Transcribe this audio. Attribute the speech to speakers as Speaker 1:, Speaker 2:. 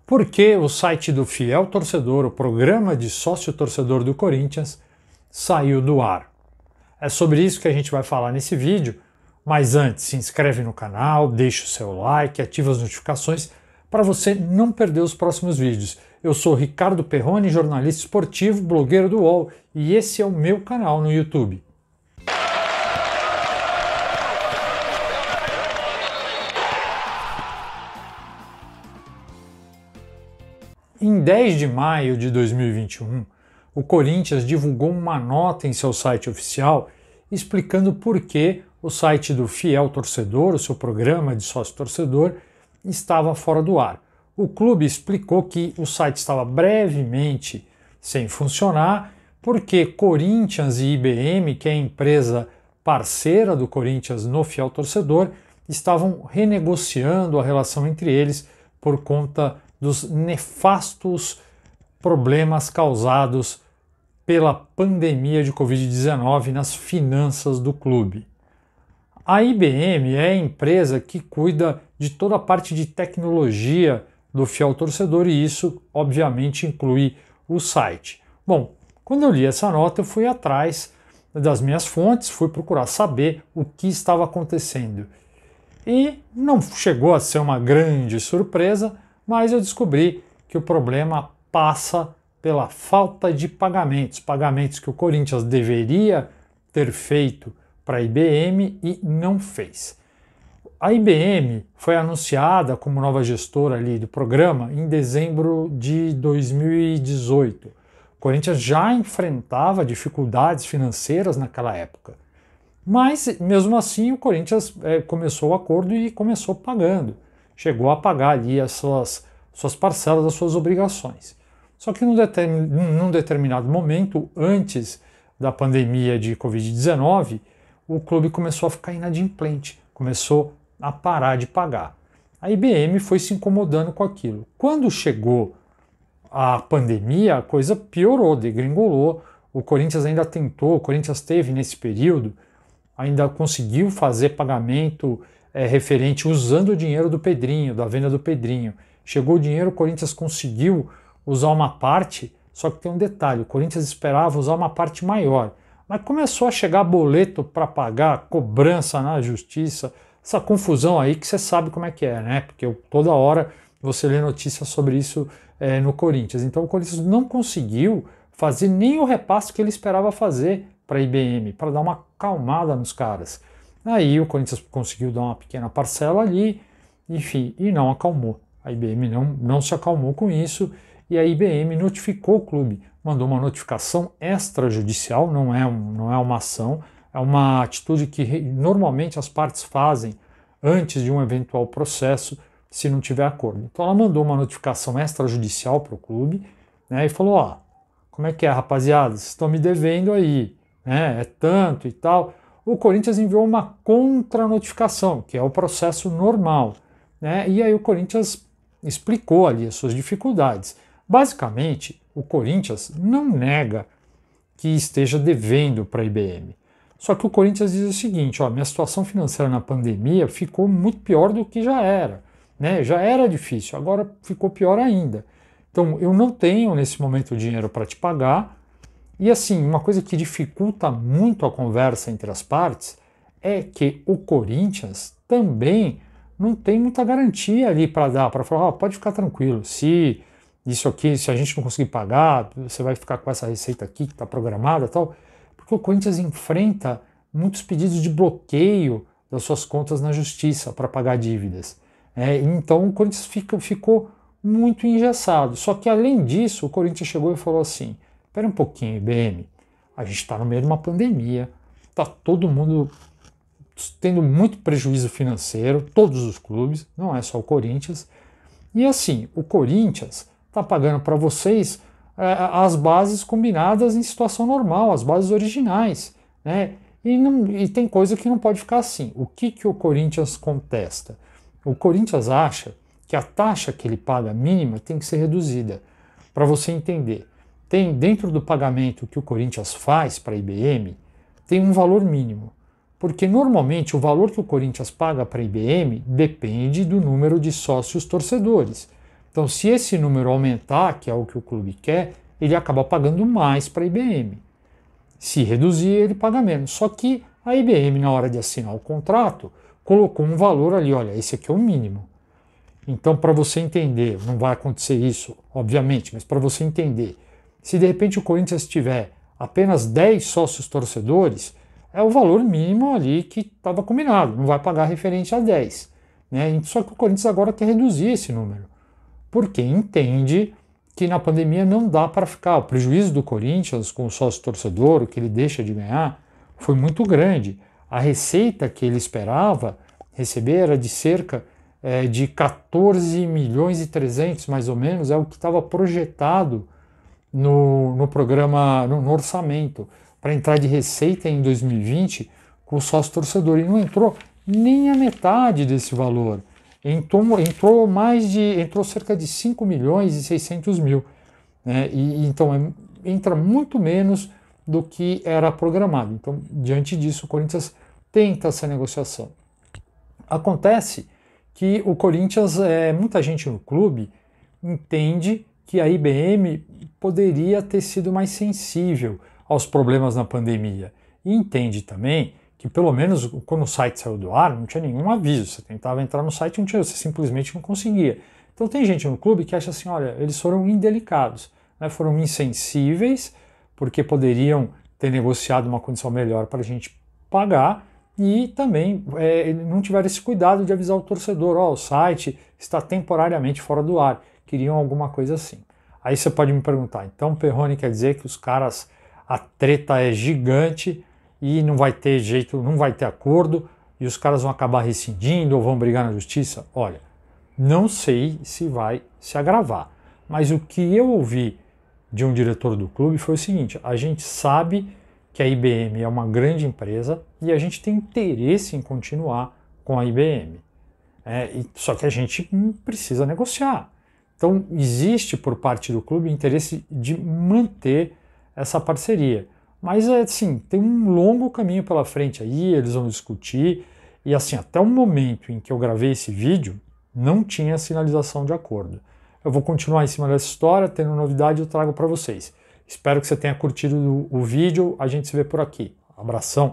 Speaker 1: Por que o site do Fiel Torcedor, o programa de sócio-torcedor do Corinthians, saiu do ar? É sobre isso que a gente vai falar nesse vídeo, mas antes, se inscreve no canal, deixa o seu like, ativa as notificações para você não perder os próximos vídeos. Eu sou Ricardo Perrone, jornalista esportivo, blogueiro do UOL, e esse é o meu canal no YouTube. Em 10 de maio de 2021, o Corinthians divulgou uma nota em seu site oficial explicando por que o site do Fiel Torcedor, o seu programa de sócio-torcedor, estava fora do ar. O clube explicou que o site estava brevemente sem funcionar porque Corinthians e IBM, que é a empresa parceira do Corinthians no Fiel Torcedor, estavam renegociando a relação entre eles por conta dos nefastos problemas causados pela pandemia de Covid-19 nas finanças do clube. A IBM é a empresa que cuida de toda a parte de tecnologia do Fiel Torcedor e isso, obviamente, inclui o site. Bom, quando eu li essa nota, eu fui atrás das minhas fontes, fui procurar saber o que estava acontecendo. E não chegou a ser uma grande surpresa, mas eu descobri que o problema passa pela falta de pagamentos que o Corinthians deveria ter feito para a IBM e não fez. A IBM foi anunciada como nova gestora ali do programa em dezembro de 2018. O Corinthians já enfrentava dificuldades financeiras naquela época. Mas, mesmo assim, o Corinthians começou o acordo e começou pagando. Chegou a pagar ali as suas parcelas, as suas obrigações. Só que num determinado momento, antes da pandemia de Covid-19, o clube começou a ficar inadimplente, começou a parar de pagar. A IBM foi se incomodando com aquilo. Quando chegou a pandemia, a coisa piorou, degringolou. O Corinthians ainda tentou, o Corinthians teve nesse período, ainda conseguiu fazer pagamento referente usando o dinheiro do Pedrinho, da venda do Pedrinho. Chegou o dinheiro, o Corinthians conseguiu usar uma parte, só que tem um detalhe, o Corinthians esperava usar uma parte maior. Mas começou a chegar boleto para pagar, cobrança na justiça, essa confusão aí que você sabe como é que é, né? Porque toda hora você lê notícias sobre isso no Corinthians. Então o Corinthians não conseguiu fazer nem o repasse que ele esperava fazer para a IBM, para dar uma acalmada nos caras. Aí o Corinthians conseguiu dar uma pequena parcela ali, enfim, e não acalmou. A IBM não se acalmou com isso e a IBM notificou o clube, mandou uma notificação extrajudicial, não é uma ação, é uma atitude que normalmente as partes fazem antes de um eventual processo, se não tiver acordo. Então ela mandou uma notificação extrajudicial para o clube, né, e falou, ó, como é que é, rapaziada, vocês estão me devendo aí, né, é tanto e tal. O Corinthians enviou uma contra-notificação, que é o processo normal, né, e aí o Corinthians explicou ali as suas dificuldades. Basicamente, o Corinthians não nega que esteja devendo para a IBM. Só que o Corinthians diz o seguinte, ó, minha situação financeira na pandemia ficou muito pior do que já era, né? Já era difícil, agora ficou pior ainda. Então, eu não tenho nesse momento dinheiro para te pagar. E assim, uma coisa que dificulta muito a conversa entre as partes é que o Corinthians também não tem muita garantia ali para dar, para falar, pode ficar tranquilo, se isso aqui, se a gente não conseguir pagar, você vai ficar com essa receita aqui que está programada e tal, porque o Corinthians enfrenta muitos pedidos de bloqueio das suas contas na justiça para pagar dívidas. Então o Corinthians ficou muito engessado. Só que além disso, o Corinthians chegou e falou assim, espera um pouquinho, IBM, a gente está no meio de uma pandemia, está todo mundo tendo muito prejuízo financeiro, todos os clubes, não é só o Corinthians. E assim, o Corinthians está pagando para vocês as bases combinadas em situação normal, as bases originais, né? E tem coisa que não pode ficar assim. O que o Corinthians contesta? O Corinthians acha que a taxa que ele paga mínima tem que ser reduzida. Para você entender, tem dentro do pagamento que o Corinthians faz para a IBM, tem um valor mínimo. Porque normalmente o valor que o Corinthians paga para a IBM depende do número de sócios torcedores. Então, se esse número aumentar, que é o que o clube quer, ele acaba pagando mais para a IBM. Se reduzir, ele paga menos. Só que a IBM, na hora de assinar o contrato, colocou um valor ali, olha, esse aqui é o mínimo. Então, para você entender, não vai acontecer isso, obviamente, mas para você entender, se de repente o Corinthians tiver apenas 10 sócios torcedores, é o valor mínimo ali que estava combinado, não vai pagar referente a 10. Né? Só que o Corinthians agora quer reduzir esse número, porque entende que na pandemia não dá para ficar. O prejuízo do Corinthians com o sócio torcedor, o que ele deixa de ganhar, foi muito grande. A receita que ele esperava receber era de cerca de 14 milhões e 300, mais ou menos, é o que estava projetado no programa, no orçamento, para entrar de receita em 2020 com o sócio torcedor. E não entrou nem a metade desse valor. Entrou cerca de 5 milhões e 600 mil. Né? Então entra muito menos do que era programado. Então, diante disso, o Corinthians tenta essa negociação. Acontece que o Corinthians, muita gente no clube entende que a IBM poderia ter sido mais sensível aos problemas na pandemia. E entende também que, pelo menos quando o site saiu do ar, não tinha nenhum aviso. Você tentava entrar no site, você simplesmente não conseguia. Então tem gente no clube que acha assim, olha, eles foram indelicados, né? Foram insensíveis, porque poderiam ter negociado uma condição melhor para a gente pagar, e também não tiveram esse cuidado de avisar o torcedor, o site está temporariamente fora do ar, queriam alguma coisa assim. Aí você pode me perguntar, então Perrone, quer dizer que os caras, a treta é gigante e não vai ter jeito, não vai ter acordo e os caras vão acabar rescindindo ou vão brigar na justiça? Olha, não sei se vai se agravar, mas o que eu ouvi de um diretor do clube foi o seguinte: a gente sabe que a IBM é uma grande empresa e a gente tem interesse em continuar com a IBM. Só que a gente precisa negociar. Então, existe por parte do clube interesse de manter essa parceria. Mas, assim, tem um longo caminho pela frente aí, eles vão discutir. E, assim, até o momento em que eu gravei esse vídeo, não tinha sinalização de acordo. Eu vou continuar em cima dessa história, tendo novidade eu trago para vocês. Espero que você tenha curtido o vídeo, a gente se vê por aqui. Abração!